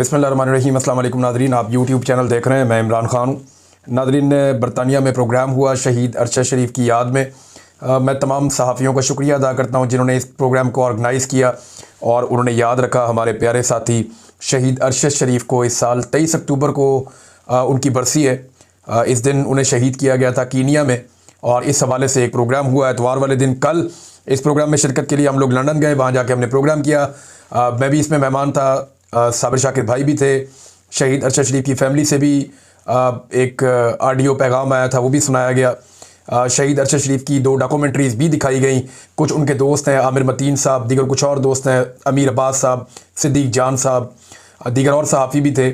बिस्मिल्लाहिर्रहमानिर्रहीम। अस्सलाम वालेकुम नाज़रीन, आप यूट्यूब चैनल देख रहे हैं। मैं इमरान ख़ान हूँ। नाज़रीन, बरतानिया में प्रोग्राम हुआ शहीद अरशद शरीफ की याद में। मैं तमाम सहाफ़ियों का शुक्रिया अदा करता हूँ जिन्होंने इस प्रोग्राम को ऑर्गेनाइज़ किया और उन्होंने याद रखा हमारे प्यारे साथी शहीद अरशद शरीफ को। इस साल 23 अक्टूबर को उनकी बरसी है। इस दिन उन्हें शहीद किया गया था कीनिया में, और इस हवाले से एक प्रोग्राम हुआ एतवार वाले दिन। कल इस प्रोग्राम में शिरकत के लिए हम लोग लंदन गए, वहाँ जाके हमने प्रोग्राम किया। मैं भी इसमें मेहमान था, साबिर शाकिर भाई भी थे। शहीद अरशद शरीफ की फैमिली से भी एक ऑडियो पैगाम आया था, वो भी सुनाया गया। शहीद अरशद शरीफ की 2 डॉक्यूमेंट्रीज़ भी दिखाई गई। कुछ उनके दोस्त हैं, आमिर मतीन साहब, दीगर कुछ और दोस्त हैं, अमीर अब्बास साहब, सिद्दीक जान साहब, दीगर और सहाफ़ी भी थे।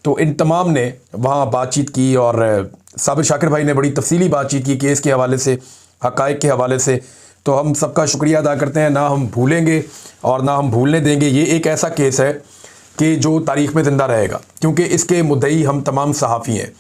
तो इन तमाम ने वहाँ बातचीत की और साबिर शाकिर भाई ने बड़ी तफसीली बातचीत की केस के हवाले से, हक़ाइक़ के हवाले से। तो हम सबका शुक्रिया अदा करते हैं। ना हम भूलेंगे और ना हम भूलने देंगे। ये एक ऐसा केस है कि जो तारीख़ में ज़िंदा रहेगा, क्योंकि इसके मुद्दई हम तमाम सहाफ़ी हैं।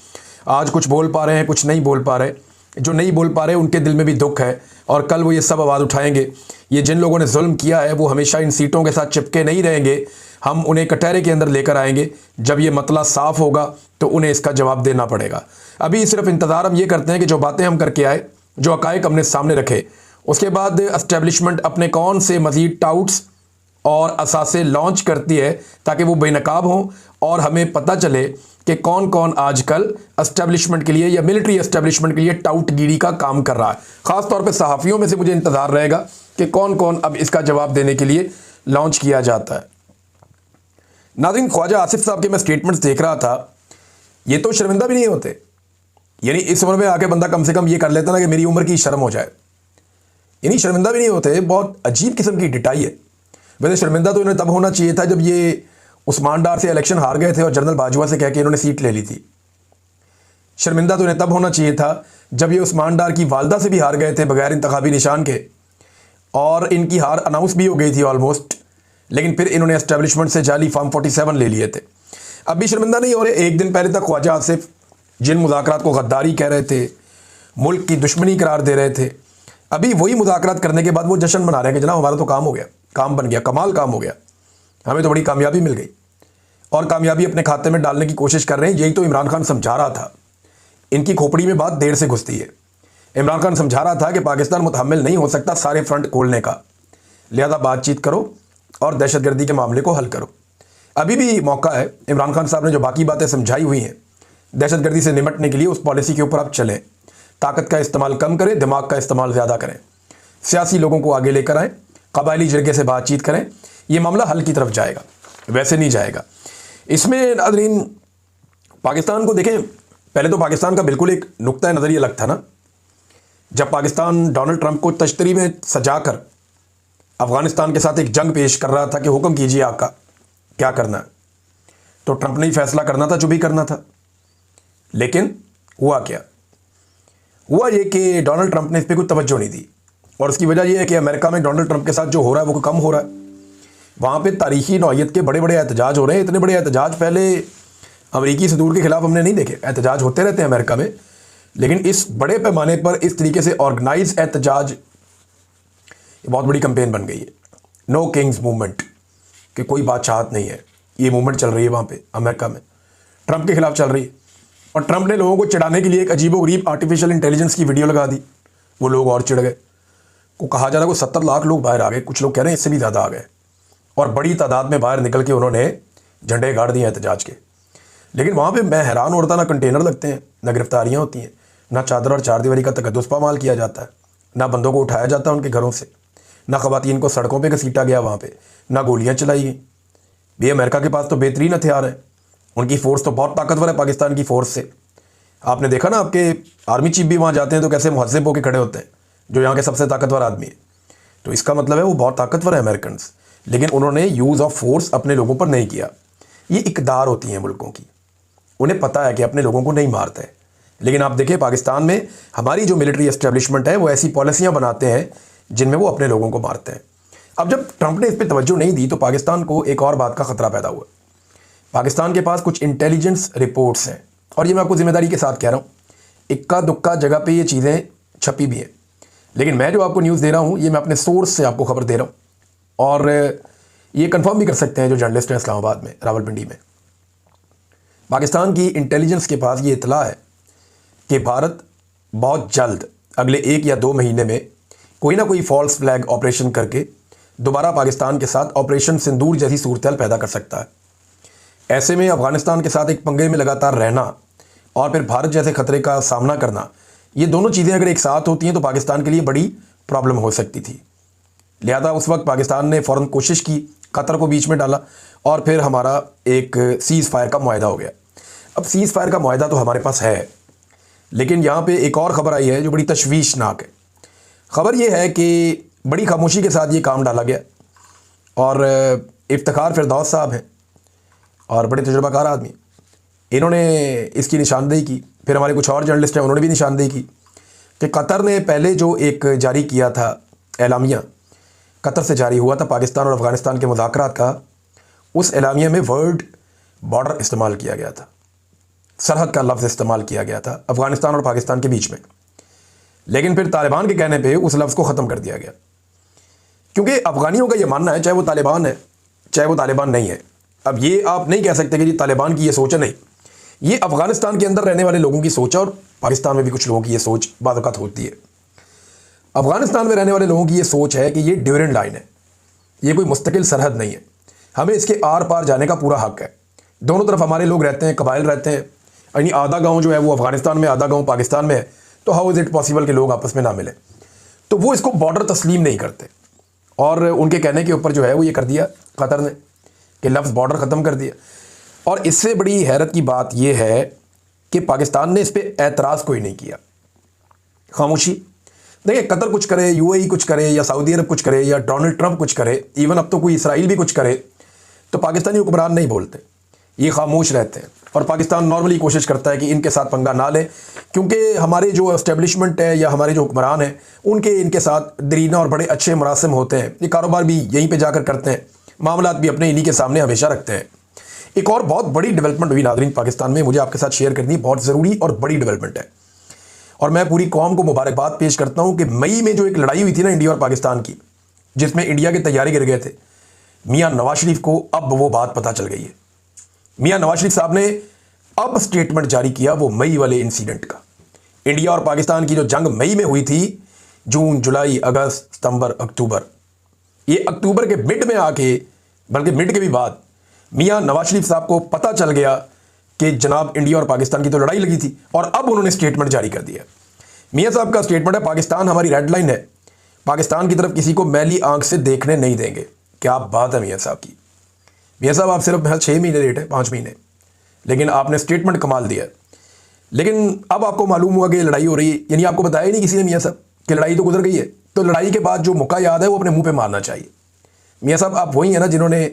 आज कुछ बोल पा रहे हैं, कुछ नहीं बोल पा रहे। जो नहीं बोल पा रहे उनके दिल में भी दुख है, और कल वो ये सब आवाज़ उठाएंगे। ये जिन लोगों ने जुल्म किया है वो हमेशा इन सीटों के साथ चिपके नहीं रहेंगे। हम उन्हें कटहरे के अंदर लेकर आएंगे। जब ये मतला साफ़ होगा तो उन्हें इसका जवाब देना पड़ेगा। अभी सिर्फ इंतज़ार हम ये करते हैं कि जो बातें हम करके आए, जो हक़ाइक़ हमने सामने रखे, उसके बाद एस्टेब्लिशमेंट अपने कौन से मज़ीद टाउट्स और असासे लॉन्च करती है ताकि वो बेनकाब हों और हमें पता चले कि कौन कौन आजकल एस्टेब्लिशमेंट के लिए या मिलिट्री एस्टेब्लिशमेंट के लिए टाउटगिरी का काम कर रहा है। ख़ास तौर पे सहाफ़ियों में से मुझे इंतज़ार रहेगा कि कौन कौन अब इसका जवाब देने के लिए लॉन्च किया जाता है। नाज़रीन, ख्वाजा आसिफ साहब के मैं स्टेटमेंट्स देख रहा था। ये तो शर्मिंदा भी नहीं होते। यानी इस उम्र में आके बंदा कम से कम ये कर लेता ना कि मेरी उम्र की शर्म हो जाए। यानी शर्मिंदा भी नहीं होते। बहुत अजीब किस्म की डिटाई है। वैसे शर्मिंदा तो इन्हें तब होना चाहिए था जब ये उस्मान डार से इलेक्शन हार गए थे और जनरल बाजवा से कह के इन्होंने सीट ले ली थी। शर्मिंदा तो इन्हें तब होना चाहिए था जब ये उस्मान डार की वालदा से भी हार गए थे बगैर इंतखाबी निशान के, और इनकी हार अनाउंस भी हो गई थी ऑलमोस्ट, लेकिन फिर इन्होंने एस्टेब्लिशमेंट से जाली फॉर्म 47 ले लिए थे। अब भी शर्मिंदा नहीं हो रहे। एक दिन पहले तक ख्वाजा आसिफ जिन मुज़ाकरात को गद्दारी कह रहे थे, मुल्क की दुश्मनी करार दे रहे थे, अभी वही मुज़ाकरात करने के बाद वो जश्न मना रहे हैं कि जनाब हमारा तो काम हो गया, काम बन गया, कमाल काम हो गया, हमें तो बड़ी कामयाबी मिल गई, और कामयाबी अपने खाते में डालने की कोशिश कर रहे हैं। यही तो इमरान खान समझा रहा था। इनकी खोपड़ी में बात देर से घुसती है। इमरान खान समझा रहा था कि पाकिस्तान मुतहम्मिल नहीं हो सकता सारे फ्रंट खोलने का, लिहाजा बातचीत करो और दहशतगर्दी के मामले को हल करो। अभी भी मौका है। इमरान खान साहब ने जो बाकी बातें समझाई हुई हैं दहशतगर्दी से निपटने के लिए, उस पॉलिसी के ऊपर आप चलें। ताकत का इस्तेमाल कम करें, दिमाग का इस्तेमाल ज़्यादा करें। सियासी लोगों को आगे लेकर आएँ, कबायली जरगे से बातचीत करें। ये मामला हल की तरफ जाएगा, वैसे नहीं जाएगा। इसमें नाज़रीन, पाकिस्तान को देखें। पहले तो पाकिस्तान का बिल्कुल एक नुक्ता नज़र ये अलग था ना, जब पाकिस्तान डोनाल्ड ट्रंप को तश्तरी में सजाकर अफ़गानिस्तान के साथ एक जंग पेश कर रहा था कि हुक्म कीजिए आका, क्या करना है। तो ट्रंप ने ही फैसला करना था जो भी करना था। लेकिन हुआ क्या? हुआ ये कि डोनाल्ड ट्रंप ने इस पर कोई तवज्जो नहीं दी, और उसकी वजह यह है कि अमेरिका में डोनाल्ड ट्रंप के साथ जो हो रहा है वो कम हो रहा है। वहाँ पे तारीखी नौइयत के बड़े बड़े एहतजाज हो रहे हैं। इतने बड़े एहतजाज पहले अमरीकी सदूर के ख़िलाफ़ हमने नहीं देखे। एहतजाज होते रहते हैं अमेरिका में, लेकिन इस बड़े पैमाने पर इस तरीके से ऑर्गेनाइज एहतजाज, बहुत बड़ी कंपेन बन गई है। नो किंग्स मूवमेंट, कि कोई बादशाहत नहीं है, ये मूवमेंट चल रही है वहाँ पर अमेरिका में, ट्रंप के ख़िलाफ़ चल रही है। और ट्रंप ने लोगों को चिढ़ाने के लिए एक अजीबोगरीब आर्टिफिशियल इंटेलिजेंस की वीडियो लगा दी। वो लोग और चिढ़ गए। को कहा जा रहा है कि 70 लाख लोग बाहर आ गए, कुछ लोग कह रहे हैं इससे भी ज़्यादा आ गए, और बड़ी तादाद में बाहर निकल के उन्होंने झंडे गाड़ दिए एहतजाज के। लेकिन वहाँ पे मैं हैरान हो रहा था, ना कंटेनर लगते हैं, ना गिरफ्तारियाँ होती हैं, ना चादर और चारदीवारी का तकद्दुस पामाल किया जाता है, ना बंदों को उठाया जाता है उनके घरों से, ना ख़वातीन को सड़कों पर घसीटा गया वहाँ पर, ना गोलियाँ चलाई गई। ये अमेरिका के पास तो बेहतरीन हथियार है, उनकी फ़ोर्स तो बहुत ताकतवर है पाकिस्तान की फ़ोर्स से। आपने देखा ना, आपके आर्मी चीफ भी वहाँ जाते हैं तो कैसे मुहज़्ज़ब होकर खड़े होते हैं, जो यहाँ के सबसे ताकतवर आदमी है। तो इसका मतलब है वो बहुत ताकतवर है अमेरिकन्स, लेकिन उन्होंने यूज़ ऑफ फोर्स अपने लोगों पर नहीं किया। ये इक़दार होती हैं मुल्कों की, उन्हें पता है कि अपने लोगों को नहीं मारते हैं। लेकिन आप देखिए पाकिस्तान में हमारी जो मिलिट्री एस्टेब्लिशमेंट है वो ऐसी पॉलिसियाँ बनाते हैं जिनमें वो अपने लोगों को मारते हैं। अब जब ट्रंप ने इस पर तवज्जो नहीं दी तो पाकिस्तान को एक और बात का ख़तरा पैदा हुआ। पाकिस्तान के पास कुछ इंटेलिजेंस रिपोर्ट्स हैं, और ये मैं आपको ज़िम्मेदारी के साथ कह रहा हूँ, इक्का दुक्का जगह पे ये चीज़ें छपी भी हैं, लेकिन मैं जो आपको न्यूज़ दे रहा हूँ ये मैं अपने सोर्स से आपको खबर दे रहा हूँ, और ये कंफर्म भी कर सकते हैं जो जर्नलिस्ट हैं इस्लामाबाद में, रावलपिंडी में। पाकिस्तान की इंटेलिजेंस के पास ये इतला है कि भारत बहुत जल्द अगले 1 या 2 महीने में कोई ना कोई फॉल्स फ्लैग ऑपरेशन करके दोबारा पाकिस्तान के साथ ऑपरेशन सिंदूर जैसी सूरत पैदा कर सकता है। ऐसे में अफगानिस्तान के साथ एक पंगे में लगातार रहना और फिर भारत जैसे खतरे का सामना करना, ये दोनों चीज़ें अगर एक साथ होती हैं तो पाकिस्तान के लिए बड़ी प्रॉब्लम हो सकती थी। लिहाजा उस वक्त पाकिस्तान ने फ़ौरन कोशिश की, कतर को बीच में डाला और फिर हमारा एक सीज़ फायर का मुआहदा हो गया। अब सीज़ फायर का मुआहदा तो हमारे पास है, लेकिन यहाँ पे एक और ख़बर आई है जो बड़ी तशवीशनाक है। ख़बर यह है कि बड़ी खामोशी के साथ ये काम डाला गया और इफ्तिखार फिरदौस साहब हैं और बड़े तजुर्बाकार आदमी, इन्होंने इसकी निशानदेही की। फिर हमारे कुछ और जर्नलिस्ट हैं, उन्होंने भी निशानदेही की कि कतर ने पहले जो एक जारी किया था एलामिया, कतर से जारी हुआ था पाकिस्तान और अफ़गानिस्तान के मुज़ाकरात का, उस एलामिया में वर्ड बॉर्डर इस्तेमाल किया गया था, सरहद का लफ्ज़ इस्तेमाल किया गया था अफ़गानिस्तान और पाकिस्तान के बीच में। लेकिन फिर तालिबान के कहने पे उस लफ्ज़ को ख़त्म कर दिया गया, क्योंकि अफ़गानियों का ये मानना है चाहे वो तालिबान है चाहे वो तालिबान नहीं है। अब ये आप नहीं कह सकते कि जी तालिबान की ये सोच है, नहीं, ये अफ़गानिस्तान के अंदर रहने वाले लोगों की सोच है और पाकिस्तान में भी कुछ लोगों की ये सोच बाज़ औक़ात होती है। अफ़गानिस्तान में रहने वाले लोगों की ये सोच है कि ये ड्यूरेंट लाइन है, ये कोई मुस्तकिल सरहद नहीं है, हमें इसके आर पार जाने का पूरा हक़ है। दोनों तरफ हमारे लोग रहते हैं, कबाइल रहते हैं, यानी आधा गाँव जो है वो अफ़गानिस्तान में, आधा गाँव पाकिस्तान में है, तो हाउ इज़ इट पॉसिबल कि लोग आपस में ना मिले। तो वो इसको बॉर्डर तस्लीम नहीं करते और उनके कहने के ऊपर जो है वो ये कर दिया कतर ने कि लफ्ज़ बॉर्डर ख़त्म कर दिया। और इससे बड़ी हैरत की बात यह है कि पाकिस्तान ने इस पर एतराज़ कोई नहीं किया, खामोशी। देखिए, कतर कुछ करे, यूएई कुछ करे या सऊदी अरब कुछ करे या डोनाल्ड ट्रंप कुछ करे, इवन अब तो कोई इसराइल भी कुछ करे, तो पाकिस्तानी हुक्मरान नहीं बोलते, ये खामोश रहते हैं। और पाकिस्तान नॉर्मली कोशिश करता है कि इनके साथ पंगा ना ले, क्योंकि हमारे जो एस्टेब्लिशमेंट है या हमारे जो हुक्मरान हैं उनके इनके साथ दरीना और बड़े अच्छे मरासिम होते हैं, ये कारोबार भी यहीं पे जाकर करते हैं, मामलात भी अपने इन्हीं के सामने हमेशा रखते हैं। एक और बहुत बड़ी डेवलपमेंट हुई नाज़रीन पाकिस्तान में, मुझे आपके साथ शेयर करनी बहुत ज़रूरी और बड़ी डेवलपमेंट है, और मैं पूरी कौम को मुबारकबाद पेश करता हूँ कि मई में जो एक लड़ाई हुई थी ना इंडिया और पाकिस्तान की, जिसमें इंडिया के तैयारी गिर गए थे, मियाँ नवाज शरीफ को अब वो बात पता चल गई है। मियाँ नवाज शरीफ साहब ने अब स्टेटमेंट जारी किया वो मई वाले इंसिडेंट का। इंडिया और पाकिस्तान की जो जंग मई में हुई थी, जून, जुलाई, अगस्त, सितंबर, अक्टूबर, ये अक्टूबर के मिड में आके, बल्कि मिड के भी बाद, मियाँ नवाज शरीफ साहब को पता चल गया कि जनाब इंडिया और पाकिस्तान की तो लड़ाई लगी थी, और अब उन्होंने स्टेटमेंट जारी कर दिया। मियाँ साहब का स्टेटमेंट है, पाकिस्तान हमारी रेड लाइन है, पाकिस्तान की तरफ किसी को मैली आंख से देखने नहीं देंगे। क्या बात है मियाँ साहब की। मियाँ साहब आप सिर्फ 6 महीने लेट है, 5 महीने, लेकिन आपने स्टेटमेंट कमाल दिया। लेकिन अब आपको मालूम हुआ कि लड़ाई हो रही है, यानी आपको बताया ही नहीं किसी ने मियाँ साहब कि लड़ाई तो गुजर गई है, तो लड़ाई के बाद जो मौका याद है वो अपने मुंह पे मारना चाहिए। मियाँ साहब आप वही है ना जिन्होंने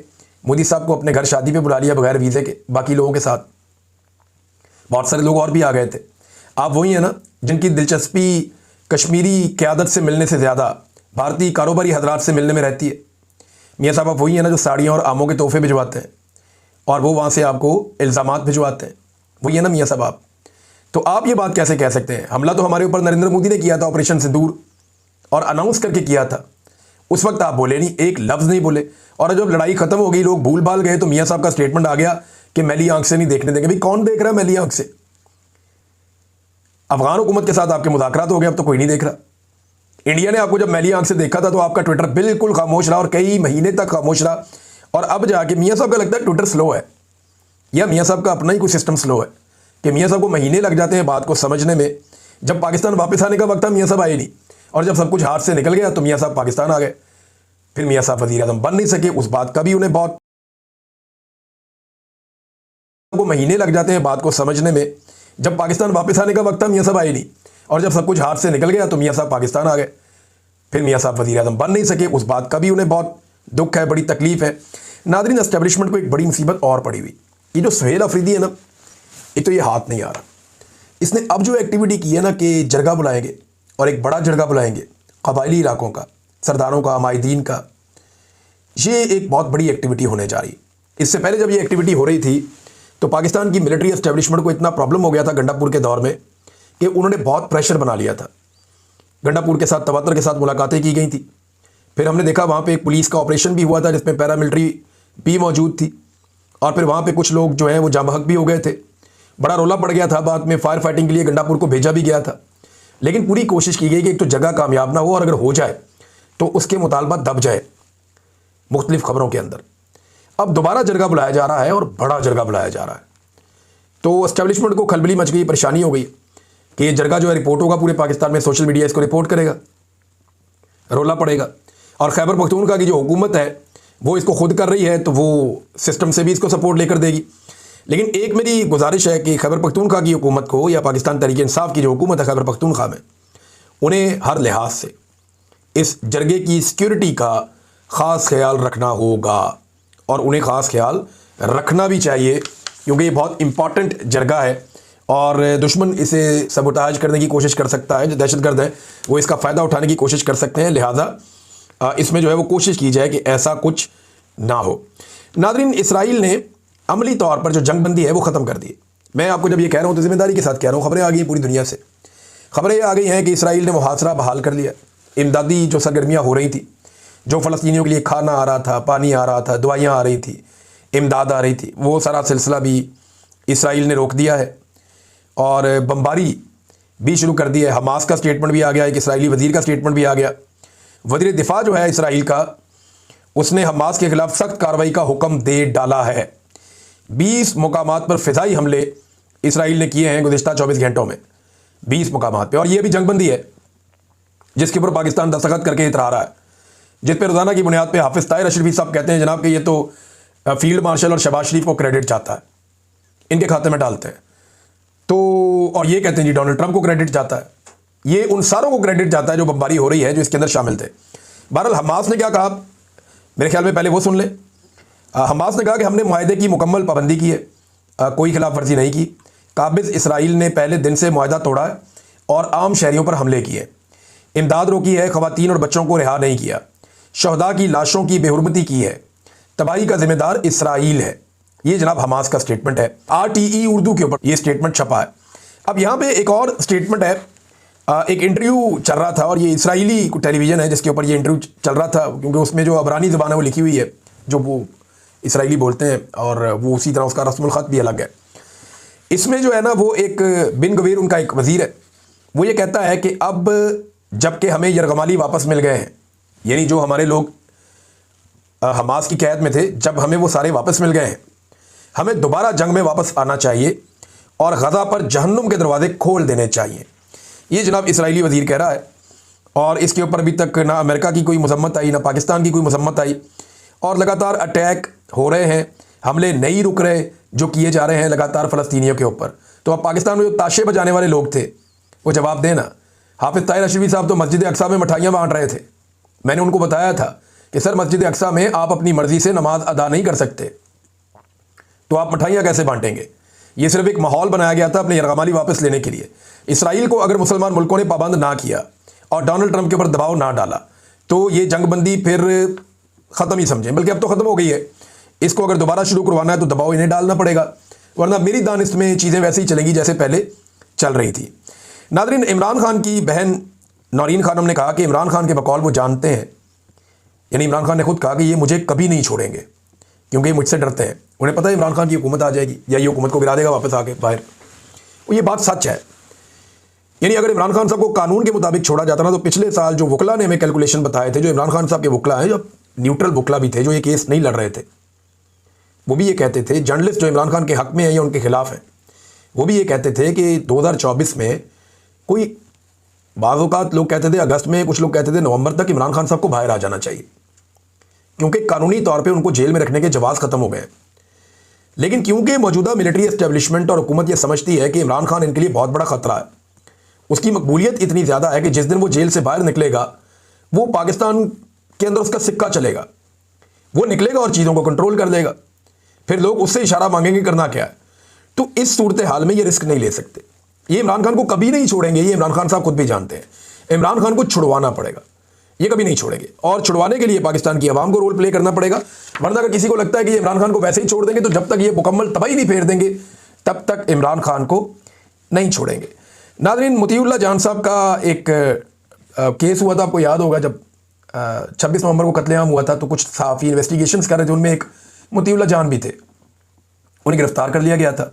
मोदी साहब को अपने घर शादी पे बुला लिया बगैर वीज़े के, बाकी लोगों के साथ बहुत सारे लोग और भी आ गए थे। आप वही है ना जिनकी दिलचस्पी कश्मीरी क़यादत से मिलने से ज़्यादा भारतीय कारोबारी हजरात से मिलने में रहती है। मियाँ साहब आप वही है ना जो साड़ियाँ और आमों के तोहफे भिजवाते हैं और वो वहाँ से आपको इल्ज़ामात भिजवाते हैं, वही है ना मियाँ साहब आप। तो आप ये बात कैसे कह सकते हैं? हमला तो हमारे ऊपर नरेंद्र मोदी ने किया था, ऑपरेशन सिंदूर, और अनाउंस करके किया था। उस वक्त आप बोले नहीं, एक लफ्ज़ नहीं बोले, और जब लड़ाई ख़त्म हो गई, लोग भूल भाल गए, तो मियाँ साहब का स्टेटमेंट आ गया कि मैली आंख से नहीं देखने देंगे। भाई कौन देख रहा है मैली आंख से? अफगान हुकूमत के साथ आपके मुज़ाकरात हो गए, अब तो कोई नहीं देख रहा। इंडिया ने आपको जब मैली आंख से देखा था तो आपका ट्विटर बिल्कुल खामोश रहा और कई महीने तक खामोश रहा, और अब जाके मियाँ साहब का लगता है ट्विटर स्लो है, या मियाँ साहब का अपना ही कोई सिस्टम स्लो है कि मियाँ साहब को महीने लग जाते हैं बात को समझने में। जब पाकिस्तान वापस आने का वक्त था मियाँ साहब आए नहीं, और जब सब कुछ हाथ से निकल गया तो मियाँ साहब पाकिस्तान आ गए। फिर मियाँ साहब वज़ीर आज़म बन नहीं सके, उस बात का भी उन्हें बहुत को महीने लग जाते हैं बात को समझने में। जब पाकिस्तान वापस आने का वक्त था मियाँ साहब आए नहीं, और जब सब कुछ हाथ से निकल गया तो मियाँ साहब पाकिस्तान आ गए। फिर मियाँ साहब वज़ीर आज़म बन नहीं सके, उस बात का भी उन्हें बहुत दुख है, बड़ी तकलीफ़ है। नादरीन, एस्टेब्लिशमेंट को एक बड़ी मुसीबत और पड़ी हुई, ये जो सुहेल अफरीदी है ना, एक तो ये हाथ नहीं आ रहा। इसने अब जो एक्टिविटी की है ना कि जरगा बुलाएंगे, और एक बड़ा जरगा बुलाएंगे कबायली इलाकों का, सरदारों का, माहिदीन का, ये एक बहुत बड़ी एक्टिविटी होने जा रही। इससे पहले जब ये एक्टिविटी हो रही थी तो पाकिस्तान की मिलिट्री एस्टेब्लिशमेंट को इतना प्रॉब्लम हो गया था गंडापुर के दौर में कि उन्होंने बहुत प्रेशर बना लिया था। गंडापुर के साथ, तवातर के साथ मुलाकातें की गई थी। फिर हमने देखा वहाँ पे एक पुलिस का ऑपरेशन भी हुआ था जिसमें पैरामिलिट्री भी मौजूद थी, और फिर वहाँ पे कुछ लोग जो हैं वो जाँ बहक भी हो गए थे। बड़ा रोला पड़ गया था, बाद में फायर फाइटिंग के लिए गंडापुर को भेजा भी गया था। लेकिन पूरी कोशिश की गई कि एक तो जगह कामयाब ना हो, और अगर हो जाए तो उसके मुतालबा दब जाए मुख्तलिफ खबरों के अंदर। अब दोबारा जरगा बुलाया जा रहा है और बड़ा जरगा बुलाया जा रहा है, तो एस्टेब्लिशमेंट को खलबली मच गई, परेशानी हो गई कि ये जरगा जो है रिपोर्ट होगा पूरे पाकिस्तान में, सोशल मीडिया इसको रिपोर्ट करेगा, रोला पड़ेगा। और खैबर पख्तूनख्वा की जो हुकूमत है वो इसको खुद कर रही है, तो वो सिस्टम से भी इसको सपोर्ट लेकर देगी। लेकिन एक मेरी गुजारिश है कि खैबर पख्तूनख्वा की हुकूमत को, या पाकिस्तान तहरीक इंसाफ की जो हुकूमत है खैबर पख्तूनख्वा में, उन्हें हर लिहाज से इस जरगे की सिक्योरिटी का ख़ास ख्याल रखना होगा, और उन्हें ख़ास ख्याल रखना भी चाहिए, क्योंकि ये बहुत इम्पॉर्टेंट जरगा है और दुश्मन इसे सबोटाज करने की कोशिश कर सकता है। जो दहशतगर्द हैं वो इसका फ़ायदा उठाने की कोशिश कर सकते हैं, लिहाजा इसमें जो है वो कोशिश की जाए कि ऐसा कुछ ना हो। नाज़रीन, इसराइल ने अमली तौर पर जो जंगबंदी है वो ख़त्म कर दी। मैं आपको जब ये कह रहा हूँ तो ज़िम्मेदारी के साथ कह रहा हूँ। खबरें आ गई पूरी दुनिया से, खबरें आ गई हैं कि इसराइल ने मुहासरा बहाल कर लिया। इमदादी जो सरगर्मियाँ हो रही थी, जो फ़लस्तीनियों के लिए खाना आ रहा था, पानी आ रहा था, दवाइयाँ आ रही थी, इमदाद आ रही थी, वो सारा सिलसिला भी इसराइल ने रोक दिया है और बमबारी भी शुरू कर दी है। हमास का स्टेटमेंट भी आ गया, एक इसराइली वज़ीर का स्टेटमेंट भी आ गया। वज़ीर दिफा जो है इसराइल का, उसने हमास के ख़िलाफ़ सख्त कार्रवाई का हुक्म दे डाला है। 20 मुकामात पर फ़िज़ाई हमले इसराइल ने किए हैं गुज़िश्ता 24 घंटों में, 20 मुकामात पर। और ये भी जंगबंदी है जिसके ऊपर पाकिस्तान दस्तखत करके इतरा रहा है, जिस पर रोज़ाना की बुनियाद पर हाफिज़ ताहिर अशरफी साहब कहते हैं जनाब कि ये तो फील्ड मार्शल और शहबाज शरीफ को क्रेडिट चाहता है, इनके खाते में डालते हैं। तो और ये कहते हैं जी डोनाल्ड ट्रंप को क्रेडिट जाता है। ये उन सारों को क्रेडिट जाता है जो बमबारी हो रही है, जो इसके अंदर शामिल थे। बहरहाल हमास ने क्या कहा, मेरे ख्याल में पहले वो सुन ले। हमास ने कहा कि हमने मुआहदे की मुकम्मल पाबंदी की है, कोई खिलाफ वर्जी नहीं की। काबिज़ इसराइल ने पहले दिन से मुआहदा तोड़ा है और आम शहरियों पर हमले किए, इमदाद रोकी है, ख़वातीन और बच्चों को रिहा नहीं किया, शहदा की लाशों की बेहुरमती की है, तबाही का जिम्मेदार इसराइल है। ये जनाब हमास का स्टेटमेंट है। RTE उर्दू के ऊपर ये स्टेटमेंट छपा है। अब यहाँ पे एक और स्टेटमेंट है, एक इंटरव्यू चल रहा था और ये इसराइली टेलीविज़न है जिसके ऊपर ये इंटरव्यू चल रहा था, क्योंकि उसमें जो अबरानी ज़बान है वो लिखी हुई है, जो वो इसराइली बोलते हैं, और वो उसी तरह उसका रस्मुल ख़त भी अलग है। इसमें जो है ना वो एक बिन गवीर उनका एक वज़ीर है, वो ये कहता है कि अब जबकि हमें यरगमाली वापस मिल गए हैं, यानी जो हमारे लोग हमास की कैद में थे, जब हमें वो सारे वापस मिल गए हैं, हमें दोबारा जंग में वापस आना चाहिए और गज़ा पर जहन्नुम के दरवाजे खोल देने चाहिए। ये जनाब इसराइली वज़ीर कह रहा है, और इसके ऊपर अभी तक ना अमेरिका की कोई मजम्मत आई, ना पाकिस्तान की कोई मजम्मत आई, और लगातार अटैक हो रहे हैं, हमले नहीं रुक रहे जो किए जा रहे हैं लगातार फ़लस्तीनियों के ऊपर। तो अब पाकिस्तान में जो ताशे बजाने वाले लोग थे वो जवाब देना। हाफिज़ ताहिर अशरफी साहब तो मस्जिद अक्सा में मिठाइयाँ बांट रहे थे। मैंने उनको बताया था कि सर मस्जिद अक्सा में आप अपनी मर्ज़ी से नमाज अदा नहीं कर सकते, तो आप मिठाइयाँ कैसे बांटेंगे? ये सिर्फ एक माहौल बनाया गया था अपने यरगमाली वापस लेने के लिए। इसराइल को अगर मुसलमान मुल्कों ने पाबंद ना किया और डोनाल्ड ट्रंप के ऊपर दबाव ना डाला तो ये जंगबंदी फिर ख़त्म ही समझें, बल्कि अब तो ख़त्म हो गई है। इसको अगर दोबारा शुरू करवाना है तो दबाव इन्हें डालना पड़ेगा, वरना मेरी दानिश में चीज़ें वैसे ही चलेंगी जैसे पहले चल रही थी। नाज़रीन, इमरान खान की बहन नौरीन खानम ने कहा कि इमरान खान के बकौल वो जानते हैं, यानी इमरान खान ने खुद कहा कि ये मुझे कभी नहीं छोड़ेंगे क्योंकि मुझसे डरते हैं। उन्हें पता है इमरान खान की हुकूमत आ जाएगी या ये हुकूमत को गिरा देगा वापस आके बाहर। और ये बात सच है। यानी अगर इमरान खान साहब को कानून के मुताबिक छोड़ा जाता ना, तो पिछले साल जो वकला ने हमें कैलकुलेशन बताए थे, जो इमरान खान साहब के वकला हैं, जो न्यूट्रल वकला भी थे, जो ये केस नहीं लड़ रहे थे, वो भी ये कहते थे, जर्नलिस्ट जो इमरान खान के हक़ में है या उनके खिलाफ हैं, वो भी ये कहते थे कि 2024 में कोई बाज़ औक़ात लोग कहते थे अगस्त में, कुछ लोग कहते थे नवंबर तक इमरान खान साहब को बाहर आ जाना चाहिए, क्योंकि कानूनी तौर पे उनको जेल में रखने के जवाज़ ख़त्म हो गए। लेकिन क्योंकि मौजूदा मिलिट्री एस्टेब्लिशमेंट और हुकूमत ये समझती है कि इमरान खान इनके लिए बहुत बड़ा ख़तरा है, उसकी मकबूलियत इतनी ज़्यादा है कि जिस दिन वो जेल से बाहर निकलेगा वो पाकिस्तान के अंदर उसका सिक्का चलेगा, वो निकलेगा और चीज़ों को कंट्रोल कर देगा, फिर लोग उससे इशारा मांगेंगे करना क्या है। तो इस सूरत हाल में ये रिस्क नहीं ले सकते। ये इमरान खान को कभी नहीं छोड़ेंगे, ये इमरान खान साहब खुद भी जानते हैं। इमरान खान को छुड़वाना पड़ेगा, ये कभी नहीं छोड़ेंगे, और छुड़वाने के लिए पाकिस्तान की आवाम को रोल प्ले करना पड़ेगा। वरना अगर किसी को लगता है कि ये इमरान खान को वैसे ही छोड़ देंगे, तो जब तक ये मुकम्मल तबाही नहीं फेर देंगे तब तक इमरान खान को नहीं छोड़ेंगे। नाज़रीन, मोतीउल्लाह जान साहब का एक केस हुआ था, आपको याद होगा, जब 26 नवंबर को कत्लेआम हुआ था, तो कुछ सहाफ़ी इन्वेस्टिगेशंस कर रहे थे, उनमें एक मोतीउल्लाह जान भी थे। उन्हें गिरफ्तार कर लिया गया था,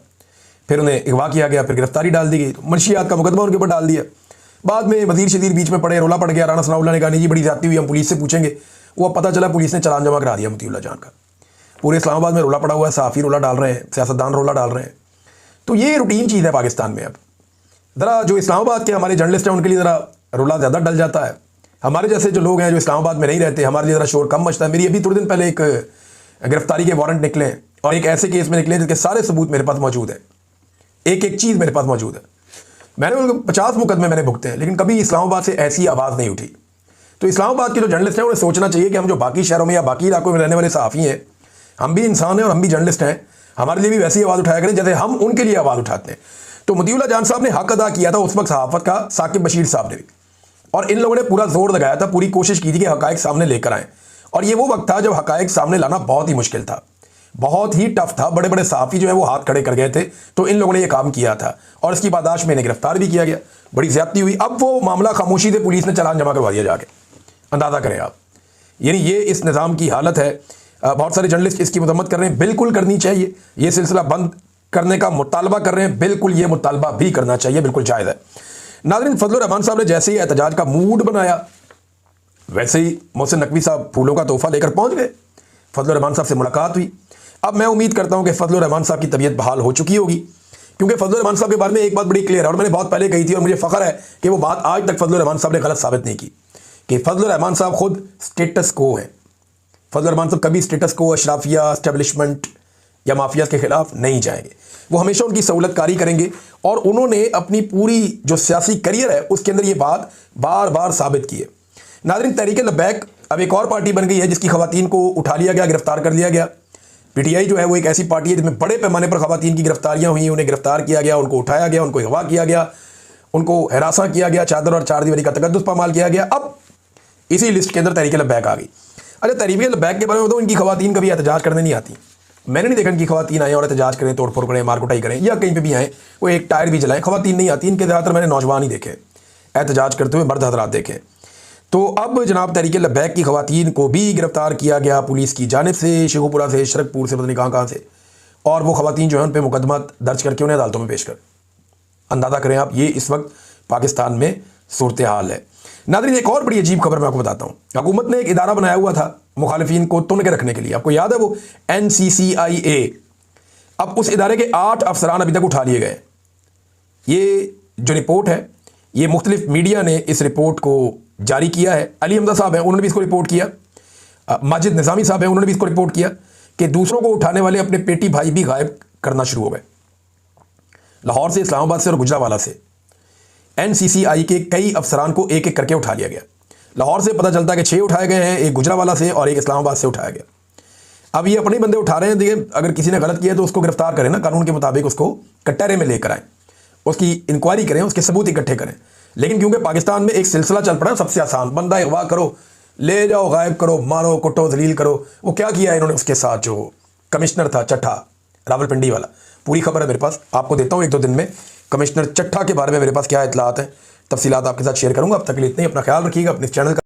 फिर उन्हें अगवा किया गया, फिर गिरफ्तारी डाल दी गई, मंशियात का मुकदमा उनके ऊपर डाल दिया। बाद में वजीर शदीर बीच में पड़े, रोला पड़ गया, राणा सनाउल्लाह ने कहा नहीं जी बड़ी ज़्यादती हुई, हम पुलिस से पूछेंगे। वो अब पता चला पुलिस ने चालान जमा करा दिया मोतीउल्लाह जान का। पूरे इस्लामाबाद में रोला पड़ा हुआ है, सहाफ़ी रोला डाल रहे हैं, सियासतदान रोला डाल रहे हैं। तो ये रूटीन चीज़ है पाकिस्तान में। अब ज़रा जो इस्लामाबाद के हमारे जर्नलिस्ट हैं उनके लिए ज़रा रोला ज़्यादा डल जाता है। हमारे जैसे जो लोग हैं जो इस्लामाबाद में नहीं रहते, हमारे लिए ज़रा शोर कम मचता है। मेरी अभी थोड़े दिन पहले एक गिरफ्तारी के वारंट निकले और एक ऐसे केस में निकले जिसके सारे सबूत मेरे पास मौजूद है, एक एक चीज़ मेरे पास मौजूद है। मैंने उनको 50 मुकदमे मैंने भुगते हैं, लेकिन कभी इस्लामाबाद से ऐसी आवाज़ नहीं उठी। तो इस्लामाबाद के जो जर्नलिस्ट हैं उन्हें सोचना चाहिए कि हम जो बाकी शहरों में या बाकी इलाकों में रहने वाले सहाफ़ी हैं, हम भी इंसान हैं और हम भी जर्नलिस्ट हैं, हमारे लिए भी वैसी आवाज़ उठाया करें जैसे हम उनके लिए आवाज़ उठाते हैं। तो मोतीउल्लाह जान साहब ने हक अदा किया था उस वक्त सहाफ़त का, साकिब बशीर साहब ने भी, और इन लोगों ने पूरा जोर लगाया था, पूरी कोशिश की थी कि हक़ाइक़ सामने लेकर आएँ। और ये वो वक्त था जब हक़ाइक़ सामने लाना बहुत ही मुश्किल था, बहुत ही टफ था। बड़े बड़े सहाफ़ी जो है वो हाथ खड़े कर गए थे, तो इन लोगों ने ये काम किया था और इसकी पादाश में इन्हें गिरफ्तार भी किया गया। बड़ी ज़्यादती हुई। अब वो मामला खामोशी से पुलिस ने चालान जमा करवा दिया जाके, अंदाज़ा करें आप। यानी ये इस निज़ाम की हालत है। बहुत सारे जर्नलिस्ट इसकी मजम्मत कर रहे हैं, बिल्कुल करनी चाहिए। ये सिलसिला बंद करने का मुतालबा कर रहे हैं, बिल्कुल ये मुतालबा भी करना चाहिए, बिल्कुल जायज़ है। नाज़रीन, फजलुर रहमान साहब ने जैसे ही एहतजाज का मूड बनाया वैसे ही मोहसिन नकवी साहब फूलों का तोहफा लेकर पहुंच गए। फजलुर रहमान साहब से मुलाकात हुई। अब मैं उम्मीद करता हूं कि फजलुर रहमान साहब की तबीयत बहाल हो चुकी होगी, क्योंकि फजलुर रहमान साहब के बारे में एक बात बड़ी क्लियर है और मैंने बहुत पहले कही थी और मुझे फ़ख्र है कि वो बात आज तक फजलुर रहमान साहब ने गलत साबित नहीं की कि फजलुर रहमान साहब खुद स्टेटस को हैं। फजलुर रहमान साहब कभी स्टेटस को, अशराफिया, एस्टेब्लिशमेंट या माफिया के खिलाफ नहीं जाएंगे। वो हमेशा उनकी सहूलतकारी करेंगे और उन्होंने अपनी पूरी जो सियासी करियर है उसके अंदर ये बात बार बार साबित की है। नाज़रीन, तहरीक लब्बैक अब एक और पार्टी बन गई है जिसकी खवातीन को उठा लिया गया, गिरफ्तार कर लिया गया। पीटीआई जो है वो एक ऐसी पार्टी है जिसमें बड़े पैमाने पर खवातीन की गिरफ्तारियां हुई, उन्हें गिरफ्तार किया गया, उनको उठाया गया, उनको अगवा किया गया, उनको हिरासा किया गया, चादर और चार दीवारी का तकद्दुस पामाल किया गया। अब इसी लिस्ट के अंदर तहरीक लब्बैक आ गई। अच्छा, तहरीक लब्बैक के बारे में बताऊँ, इनकी खवातीन कभी एहतजाज करने नहीं आती। मैंने नहीं देखा इनकी खवातीन आए और एहतजाज करें, तोड़ फोड़ करें, मार कुटाई करें या कहीं पे भी आए वो एक टायर भी जलाएं। खवातीन नहीं आती इनके, ज़्यादातर मैंने नौजवान ही देखे एहतजाज करते हुए, मर्द हजरात देखे। तो अब जनाब तहरीक लब्बैक की खवातीन को भी गिरफ्तार किया गया पुलिस की जानिब से, शेखुपुरा से, शरकपुर से, पता नहीं कहाँ से। और वो खवातीन जो है उन पर मुकदमा दर्ज करके उन्हें अदालतों में पेश कर। अंदाज़ा करें आप, ये इस वक्त पाकिस्तान में सूरत हाल है। नाज़रीन, एक और बड़ी अजीब खबर मैं आपको बताता हूँ। हुकूमत ने एक इदारा बनाया हुआ था मुखालिफिन को तुन के रखने के लिए, आपको याद है वो NCCIA। अब उस इदारे के 8 अफसरान अभी तक उठा लिए गए। ये जो रिपोर्ट है, ये मुख्तलिफ मीडिया ने इस रिपोर्ट को जारी किया है। अली हमजा साहब हैं, उन्होंने भी इसको रिपोर्ट किया। माजिद निज़ामी साहब हैं, उन्होंने भी इसको रिपोर्ट किया कि दूसरों को उठाने वाले अपने पेटी भाई भी गायब करना शुरू हो गए। लाहौर से, इस्लामाबाद से और गुजरावाला से NCCI के कई अफसरान को एक एक करके उठा लिया गया। लाहौर से पता चलता है कि 6 उठाए गए हैं, एक गुजरावाला से और एक इस्लामाबाद से उठाया गया। अब ये अपने बंदे उठा रहे हैं। देखिए, अगर किसी ने गलत किया तो उसको गिरफ्तार करें ना, कानून के मुताबिक उसको कटहरे में लेकर आएँ, उसकी इंक्वायरी करें, उसके सबूत इकट्ठे करें। लेकिन क्योंकि पाकिस्तान में एक सिलसिला चल पड़ा, सबसे आसान बंदा अगवा करो, ले जाओ, गायब करो, मारो, कुटो, जलील करो। वो क्या किया इन्होंने उसके साथ, जो कमिश्नर था चट्ठा, रावलपिंडी वाला। पूरी खबर है मेरे पास, आपको देता हूँ 1-2 दिन में। कमिश्नर चट्ठा के बारे में मेरे पास क्या इतलात है, तफसीलात आपके साथ शेयर करूँगा। अब तक के लिए इतने ही। अपना ख्याल रखिएगा, अपने चैनल का